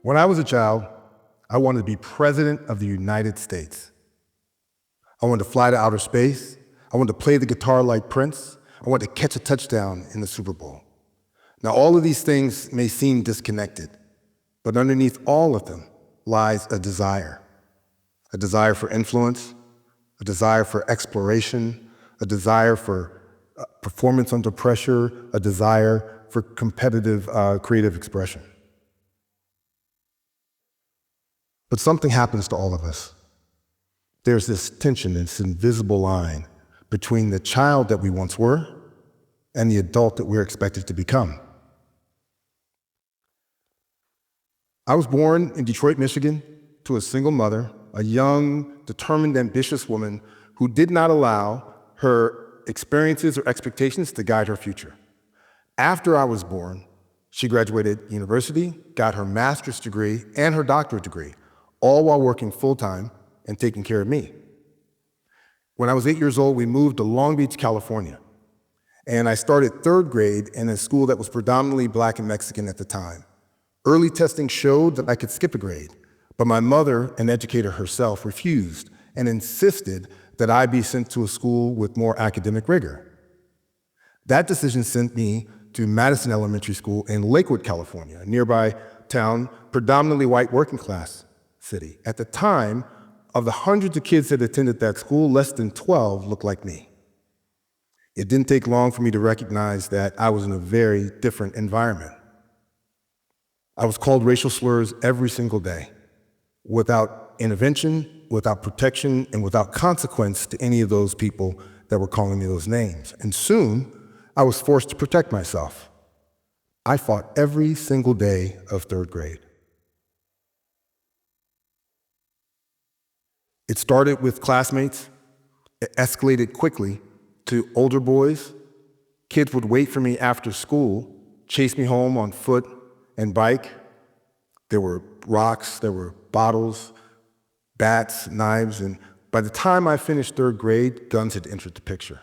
When I was a child, I wanted to be president of the United States. I wanted to fly to outer space. I wanted to play the guitar like Prince. I wanted to catch a touchdown in the Super Bowl. Now, all of these things may seem disconnected, but underneath all of them lies a desire for influence, a desire for exploration, a desire for performance under pressure, a desire for competitive creative expression. But something happens to all of us. There's this tension, this invisible line between the child that we once were and the adult that we're expected to become. I was born in Detroit, Michigan, to a single mother, a young, determined, ambitious woman who did not allow her experiences or expectations to guide her future. After I was born, she graduated university, got her master's degree and her doctorate degree, all while working full-time and taking care of me. When I was 8 years old, we moved to Long Beach, California, and I started third grade in a school that was predominantly Black and Mexican at the time. Early testing showed that I could skip a grade, but my mother, an educator herself, refused and insisted that I be sent to a school with more academic rigor. That decision sent me to Madison Elementary School in Lakewood, California, a nearby town, predominantly white working class city. At the time, of the hundreds of kids that attended that school, less than 12 looked like me. It didn't take long for me to recognize that I was in a very different environment. I was called racial slurs every single day, without intervention, without protection, and without consequence to any of those people that were calling me those names. And soon, I was forced to protect myself. I fought every single day of third grade. It started with classmates. It escalated quickly to older boys. Kids would wait for me after school, chase me home on foot and bike. There were rocks, there were bottles, bats, knives, and by the time I finished third grade, guns had entered the picture.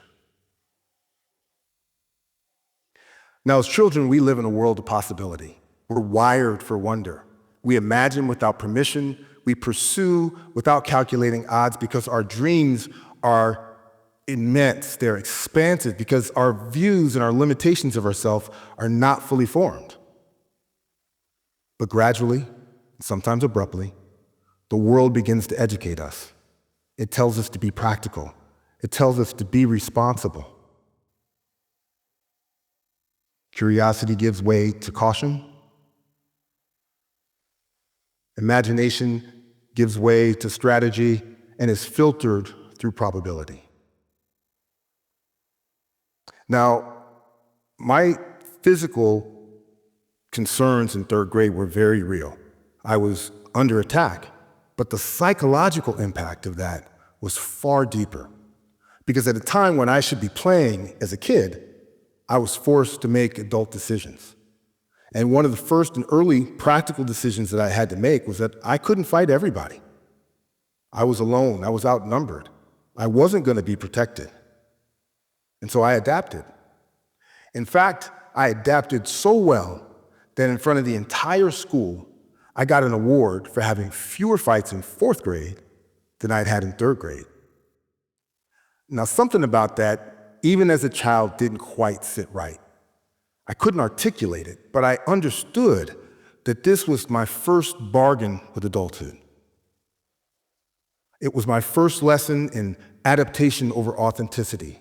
Now, as children, we live in a world of possibility. We're wired for wonder. We imagine without permission. We pursue without calculating odds because our dreams are immense, they're expansive, because our views and our limitations of ourselves are not fully formed. But gradually, sometimes abruptly, the world begins to educate us. It tells us to be practical. It tells us to be responsible. Curiosity gives way to caution. Imagination gives way to strategy and is filtered through probability. Now, my physical concerns in third grade were very real. I was under attack, but the psychological impact of that was far deeper. Because at a time when I should be playing as a kid, I was forced to make adult decisions. And one of the first and early practical decisions that I had to make was that I couldn't fight everybody. I was alone, I was outnumbered. I wasn't going to be protected. And so I adapted. In fact, I adapted so well that in front of the entire school, I got an award for having fewer fights in fourth grade than I'd had in third grade. Now, something about that, even as a child, didn't quite sit right. I couldn't articulate it, but I understood that this was my first bargain with adulthood. It was my first lesson in adaptation over authenticity.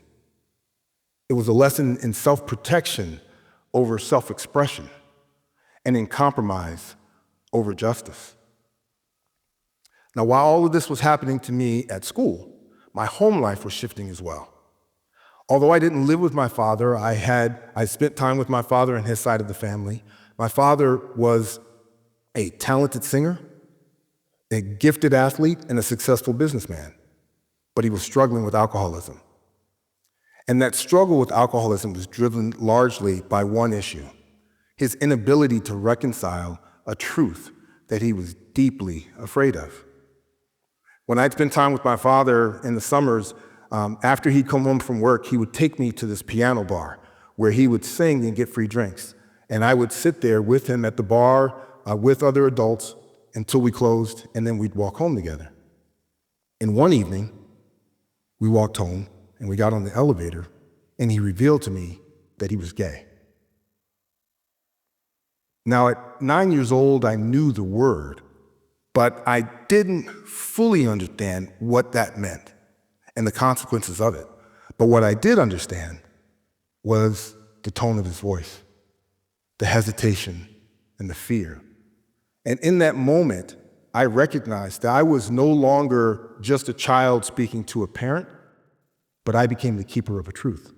It was a lesson in self-protection over self-expression, and in compromise over justice. Now, while all of this was happening to me at school, my home life was shifting as well. Although I didn't live with my father, I spent time with my father and his side of the family. My father was a talented singer, a gifted athlete, and a successful businessman, but he was struggling with alcoholism. And that struggle with alcoholism was driven largely by one issue: his inability to reconcile a truth that he was deeply afraid of. When I'd spend time with my father in the summers, after he'd come home from work, he would take me to this piano bar where he would sing and get free drinks. And I would sit there with him at the bar, with other adults until we closed, and then we'd walk home together. And one evening, we walked home and we got on the elevator, and he revealed to me that he was gay. Now, at 9 years old, I knew the word, but I didn't fully understand what that meant and the consequences of it. But what I did understand was the tone of his voice, the hesitation and the fear. And in that moment, I recognized that I was no longer just a child speaking to a parent, but I became the keeper of a truth.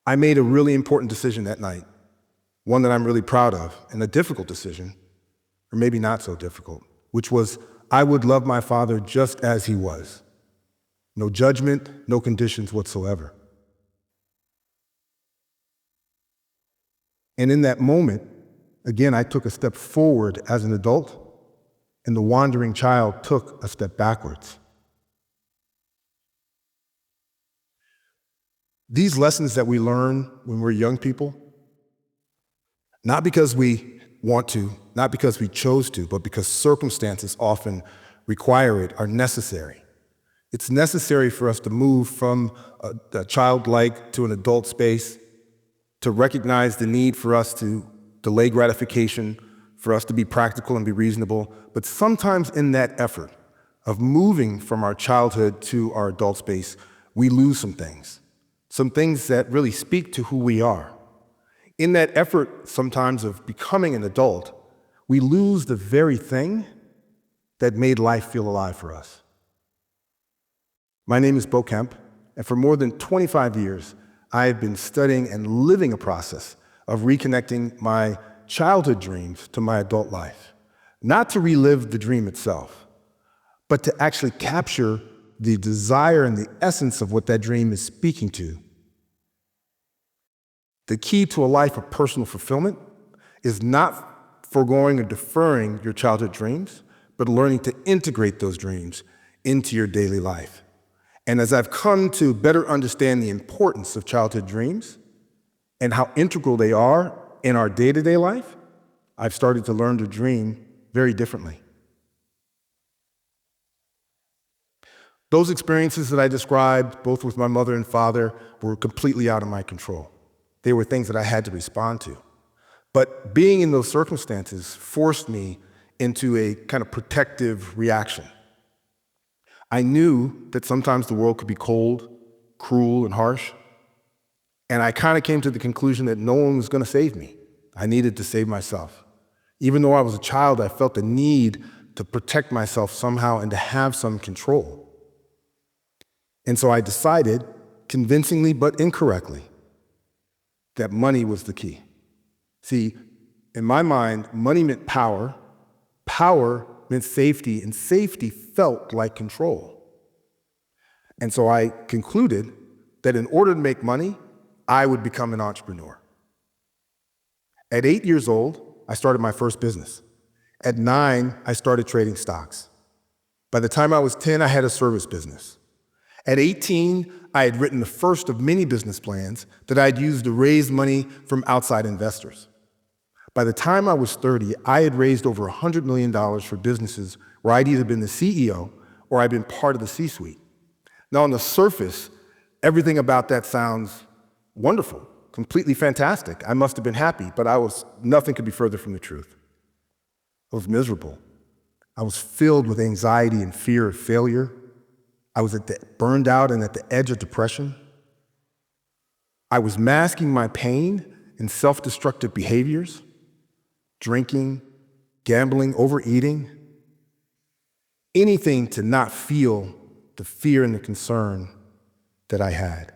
I made a really important decision that night, one that I'm really proud of, and a difficult decision, or maybe not so difficult, which was I would love my father just as he was. No judgment, no conditions whatsoever. And in that moment, again, I took a step forward as an adult, and the wandering child took a step backwards. These lessons that we learn when we're young people, not because we want to, not because we chose to, but because circumstances often require it, are necessary. It's necessary for us to move from a childlike to an adult space, to recognize the need for us to delay gratification, for us to be practical and be reasonable. But sometimes in that effort of moving from our childhood to our adult space, we lose some things that really speak to who we are. In that effort sometimes of becoming an adult, we lose the very thing that made life feel alive for us. My name is Kemp, and for more than 25 years, I have been studying and living a process of reconnecting my childhood dreams to my adult life. Not to relive the dream itself, but to actually capture the desire and the essence of what that dream is speaking to. The key to a life of personal fulfillment is not foregoing or deferring your childhood dreams, but learning to integrate those dreams into your daily life. And as I've come to better understand the importance of childhood dreams and how integral they are in our day-to-day life, I've started to learn to dream very differently. Those experiences that I described, both with my mother and father, were completely out of my control. They were things that I had to respond to. But being in those circumstances forced me into a kind of protective reaction. I knew that sometimes the world could be cold, cruel, and harsh. And I kind of came to the conclusion that no one was going to save me. I needed to save myself. Even though I was a child, I felt the need to protect myself somehow and to have some control. And so I decided, convincingly but incorrectly, that money was the key. See, in my mind, money meant power, power meant safety, and safety felt like control. And so I concluded that in order to make money, I would become an entrepreneur. At 8 years old, I started my first business. At 9, I started trading stocks. By the time I was 10, I had a service business. At 18, I had written the first of many business plans that I'd used to raise money from outside investors. By the time I was 30, I had raised over $100 million for businesses where I'd either been the CEO or I'd been part of the C-suite. Now, on the surface, everything about that sounds wonderful, completely fantastic. I must have been happy, but nothing could be further from the truth. I was miserable. I was filled with anxiety and fear of failure. I was burned out and at the edge of depression. I was masking my pain in self-destructive behaviors, drinking, gambling, overeating, anything to not feel the fear and the concern that I had.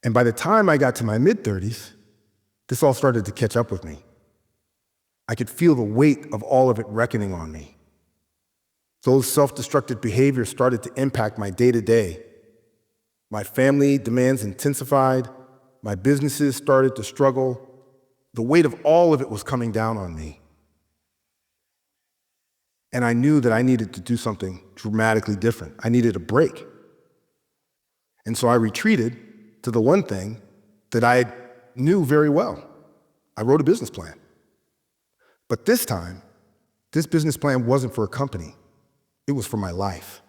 And by the time I got to my mid-30s, this all started to catch up with me. I could feel the weight of all of it reckoning on me. Those self-destructive behaviors started to impact my day-to-day. My family demands intensified. My businesses started to struggle. The weight of all of it was coming down on me. And I knew that I needed to do something dramatically different. I needed a break. And so I retreated to the one thing that I knew very well, I wrote a business plan. But this time, this business plan wasn't for a company. It was for my life.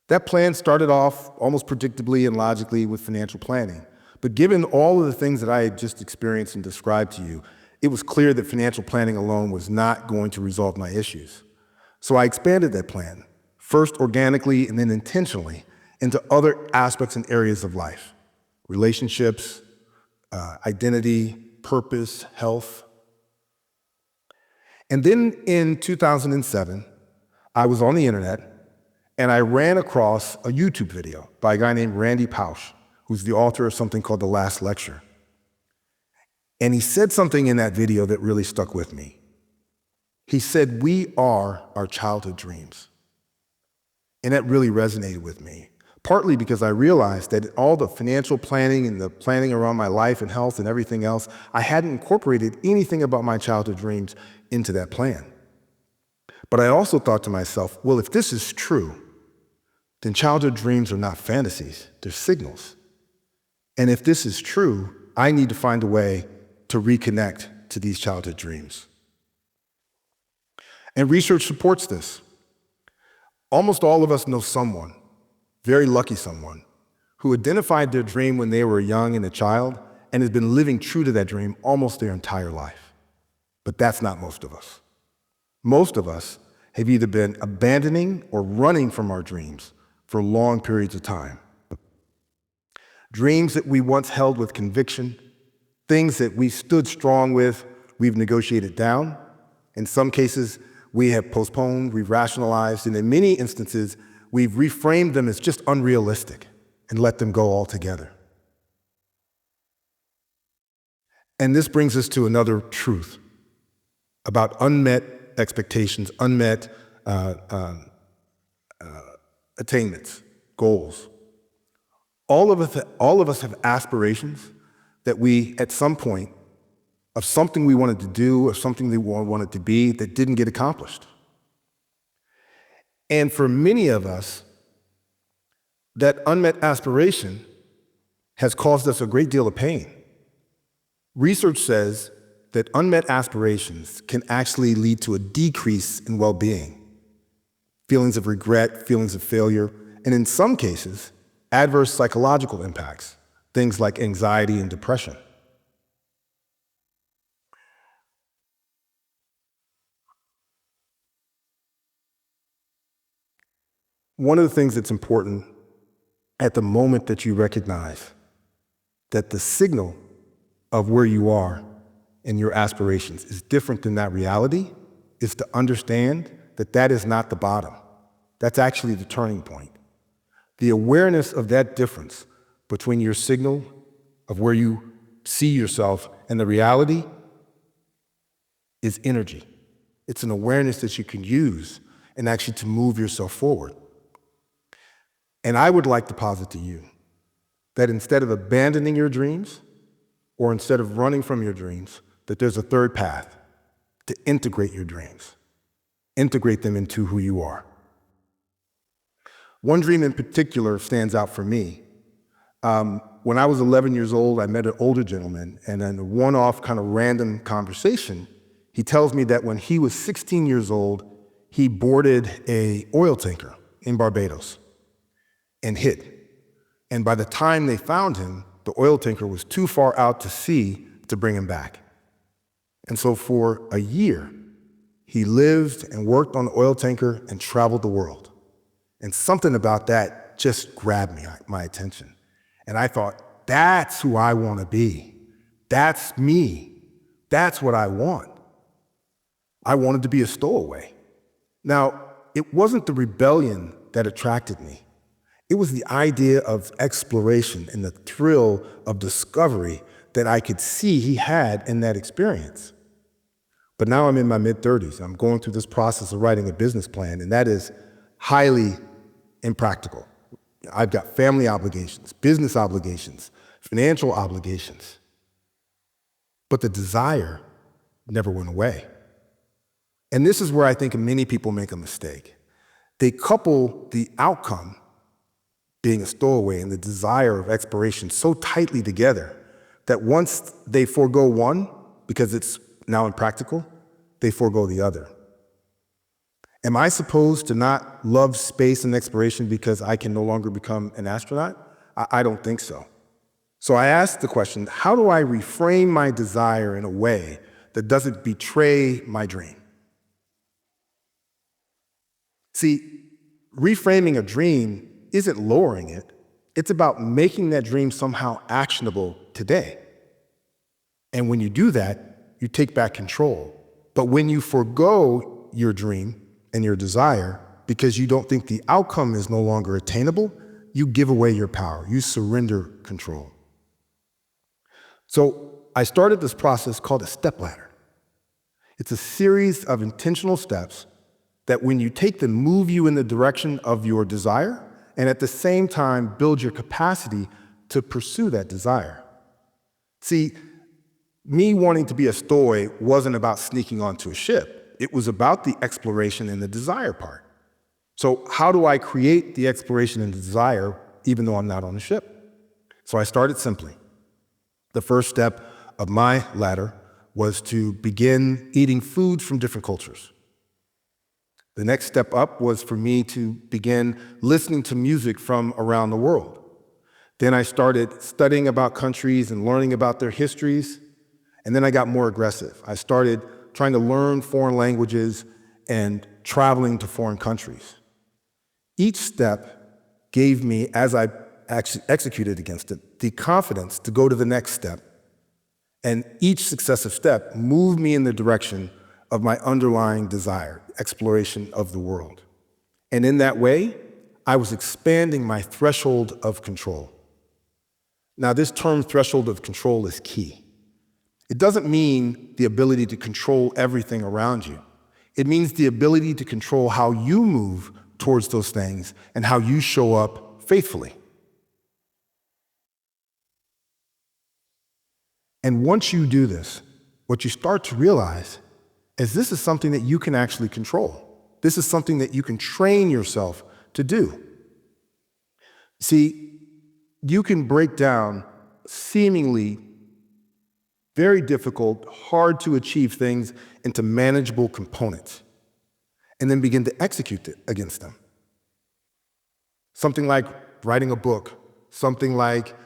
That plan started off almost predictably and logically with financial planning. But given all of the things that I had just experienced and described to you, it was clear that financial planning alone was not going to resolve my issues. So I expanded that plan, first organically and then intentionally, into other aspects and areas of life: relationships, identity, purpose, health. And then in 2007, I was on the internet and I ran across a YouTube video by a guy named Randy Pausch, who's the author of something called The Last Lecture. And he said something in that video that really stuck with me. He said, "We are our childhood dreams." And that really resonated with me, partly because I realized that all the financial planning and the planning around my life and health and everything else, I hadn't incorporated anything about my childhood dreams into that plan. But I also thought to myself, well, if this is true, then childhood dreams are not fantasies, they're signals. And if this is true, I need to find a way to reconnect to these childhood dreams. And research supports this. Almost all of us know someone, very lucky someone, who identified their dream when they were young and a child and has been living true to that dream almost their entire life. But that's not most of us. Most of us have either been abandoning or running from our dreams for long periods of time. Dreams that we once held with conviction, things that we stood strong with, we've negotiated down. In some cases, we have postponed, we've rationalized, and in many instances, we've reframed them as just unrealistic and let them go altogether. And this brings us to another truth about unmet expectations, unmet attainments, goals. All of us have aspirations that we, at some point, of something we wanted to do or something we wanted to be that didn't get accomplished. And for many of us, that unmet aspiration has caused us a great deal of pain. Research says that unmet aspirations can actually lead to a decrease in well-being, feelings of regret, feelings of failure, and in some cases, adverse psychological impacts, things like anxiety and depression. One of the things that's important at the moment that you recognize that the signal of where you are in your aspirations is different than that reality is to understand that that is not the bottom. That's actually the turning point. The awareness of that difference between your signal of where you see yourself and the reality is energy. It's an awareness that you can use and actually to move yourself forward. And I would like to posit to you that instead of abandoning your dreams or instead of running from your dreams, that there's a third path to integrate your dreams, integrate them into who you are. One dream in particular stands out for me. When I was 11 years old, I met an older gentleman, and in a one-off kind of random conversation, he tells me that when he was 16 years old, he boarded an oil tanker in Barbados and hid. And by the time they found him, the oil tanker was too far out to sea to bring him back. And so for a year, he lived and worked on the oil tanker and traveled the world. And something about that just grabbed my attention. And I thought, that's who I want to be. That's me. That's what I want. I wanted to be a stowaway. Now, it wasn't the rebellion that attracted me. It was the idea of exploration and the thrill of discovery that I could see he had in that experience. But now I'm in my mid-30s. I'm going through this process of writing a business plan, and that is highly impractical. I've got family obligations, business obligations, financial obligations. But the desire never went away. And this is where I think many people make a mistake. They couple the outcome, being a stowaway, and the desire of exploration so tightly together that once they forego one, because it's now impractical, they forego the other. Am I supposed to not love space and exploration because I can no longer become an astronaut? I don't think so. So I asked the question, how do I reframe my desire in a way that doesn't betray my dream? See, reframing a dream isn't lowering it. It's about making that dream somehow actionable today. And when you do that, you take back control. But when you forego your dream and your desire because you don't think the outcome is no longer attainable, you give away your power. You surrender control. So I started this process called a stepladder. It's a series of intentional steps that when you take them, move you in the direction of your desire, and at the same time, build your capacity to pursue that desire. See, me wanting to be a stowaway wasn't about sneaking onto a ship. It was about the exploration and the desire part. So how do I create the exploration and the desire even though I'm not on the ship? So I started simply. The first step of my ladder was to begin eating foods from different cultures. The next step up was for me to begin listening to music from around the world. Then I started studying about countries and learning about their histories. And then I got more aggressive. I started trying to learn foreign languages and traveling to foreign countries. Each step gave me, as I actually executed against it, the confidence to go to the next step. And each successive step moved me in the direction of my underlying desire, exploration of the world. And in that way, I was expanding my threshold of control. Now, this term threshold of control is key. It doesn't mean the ability to control everything around you. It means the ability to control how you move towards those things and how you show up faithfully. And once you do this, what you start to realize is this is something that you can actually control. This is something that you can train yourself to do. See, you can break down seemingly very difficult, hard to achieve things into manageable components and then begin to execute against them. Something like writing a book, something like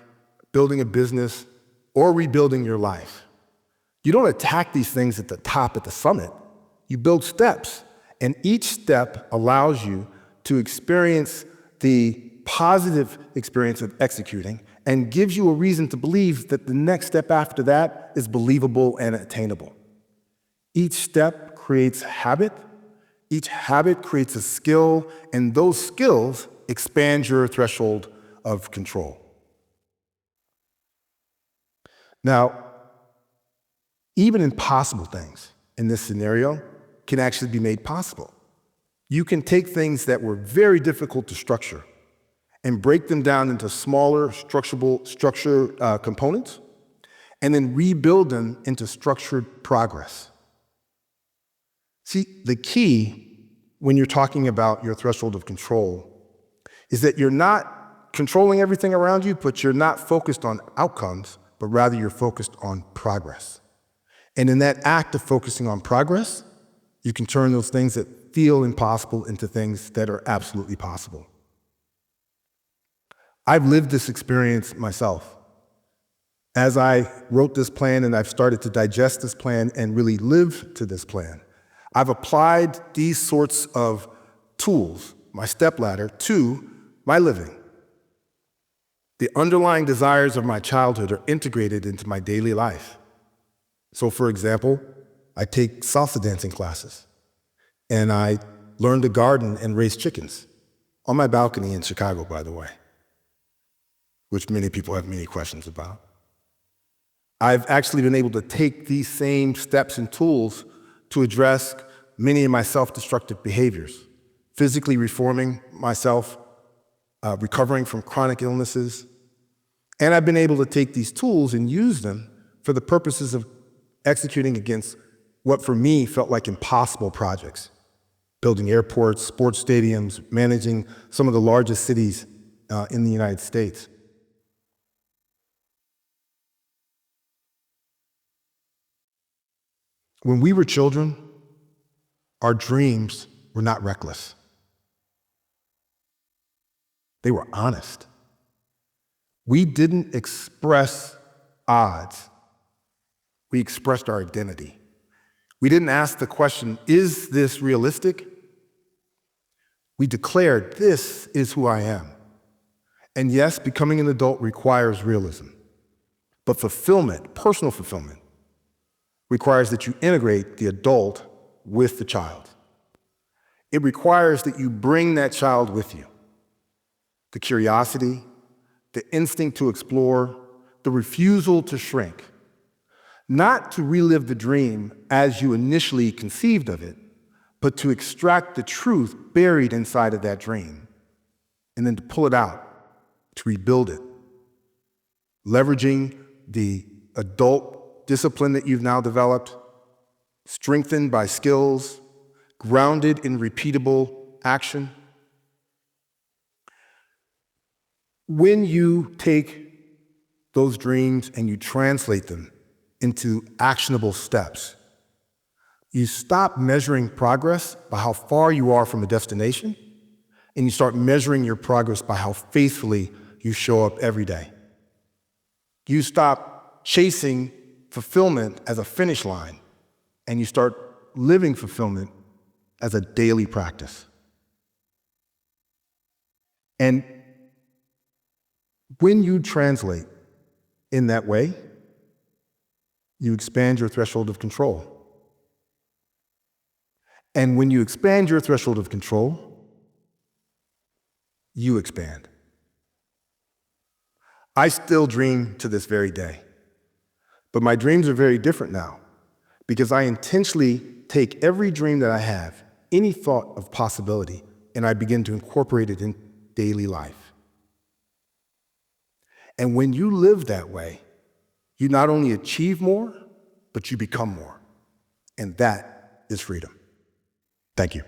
building a business or rebuilding your life. You don't attack these things at the top, at the summit. You build steps, and each step allows you to experience the positive experience of executing and gives you a reason to believe that the next step after that is believable and attainable. Each step creates habit. Each habit creates a skill, and those skills expand your threshold of control. Now, even impossible things in this scenario can actually be made possible. You can take things that were very difficult to structure and break them down into smaller structure components and then rebuild them into structured progress. See, the key when you're talking about your threshold of control is that you're not controlling everything around you, but you're not focused on outcomes, but rather you're focused on progress. And in that act of focusing on progress, you can turn those things that feel impossible into things that are absolutely possible. I've lived this experience myself. As I wrote this plan and I've started to digest this plan and really live to this plan, I've applied these sorts of tools, my stepladder, to my living. The underlying desires of my childhood are integrated into my daily life. So, for example, I take salsa dancing classes, and I learn to garden and raise chickens on my balcony in Chicago, by the way, which many people have many questions about. I've actually been able to take these same steps and tools to address many of my self-destructive behaviors, physically reforming myself, recovering from chronic illnesses. And I've been able to take these tools and use them for the purposes of executing against what for me felt like impossible projects. Building airports, sports stadiums, managing some of the largest cities in the United States. When we were children, our dreams were not reckless. They were honest. We didn't express odds. We expressed our identity. We didn't ask the question, is this realistic? We declared, this is who I am. And yes, becoming an adult requires realism. But fulfillment, personal fulfillment, requires that you integrate the adult with the child. It requires that you bring that child with you. The curiosity, the instinct to explore, the refusal to shrink. Not to relive the dream as you initially conceived of it, but to extract the truth buried inside of that dream, and then to pull it out, to rebuild it. Leveraging the adult discipline that you've now developed, strengthened by skills, grounded in repeatable action. When you take those dreams and you translate them into actionable steps, you stop measuring progress by how far you are from a destination, and you start measuring your progress by how faithfully you show up every day. You stop chasing fulfillment as a finish line, and you start living fulfillment as a daily practice. And when you translate in that way, you expand your threshold of control. And when you expand your threshold of control, you expand. I still dream to this very day, but my dreams are very different now because I intentionally take every dream that I have, any thought of possibility, and I begin to incorporate it in daily life. And when you live that way, you not only achieve more, but you become more. And that is freedom. Thank you.